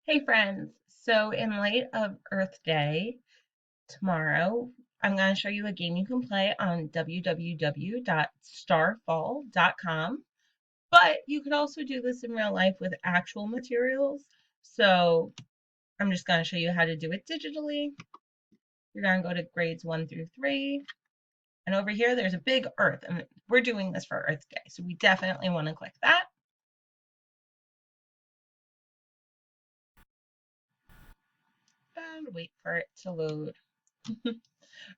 Hey friends, so in light of Earth Day tomorrow, I'm going to show you a game you can play on www.starfall.com. But you could also do this in real life with actual materials. So I'm just going to show you how to do it digitally. You're going to go to grades 1 through 3. And over here, there's a big Earth. And we're doing this for Earth Day. So we definitely want to click that. And wait for it to load.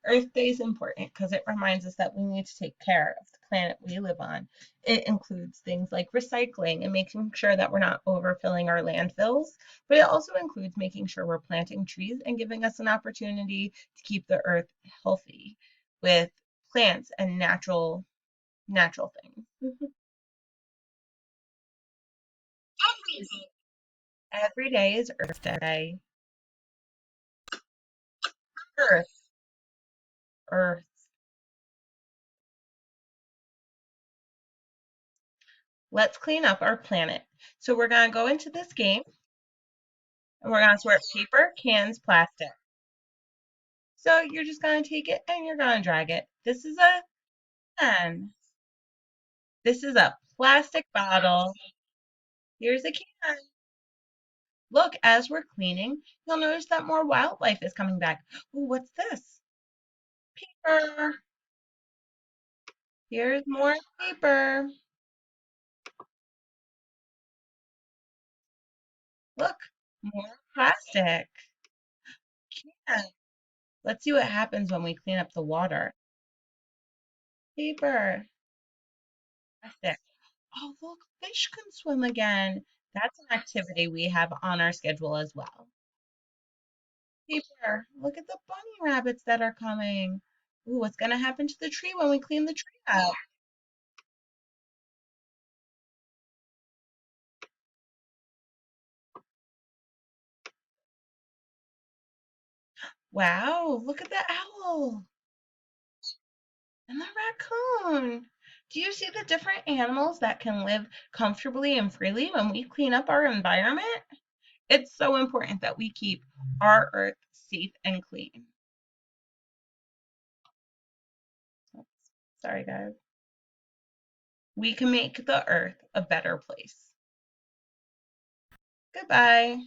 Earth Day is important because it reminds us that we need to take care of the planet we live on. It includes things like recycling and making sure that we're not overfilling our landfills, but it also includes making sure we're planting trees and giving us an opportunity to keep the earth healthy with plants and natural things. Every day is Earth Day. Earth, Earth. Let's clean up our planet. So we're going to go into this game and we're going to sort paper, cans, plastic. So you're just going to take it and you're going to drag it. This is a can. This is a plastic bottle. Here's a can. Look, as we're cleaning, you'll notice that more wildlife is coming back. Ooh, what's this? Paper. Here's more paper. Look, more plastic. Can. Let's see what happens when we clean up the water. Paper. Plastic. Oh, look, fish can swim again. That's an activity we have on our schedule as well. Paper. Look at the bunny rabbits that are coming. Ooh, what's gonna happen to the tree when we clean the tree up? Wow, look at the owl and the raccoon. Do you see the different animals that can live comfortably and freely when we clean up our environment? It's so important that we keep our earth safe and clean. Oops, sorry, guys. We can make the earth a better place. Goodbye.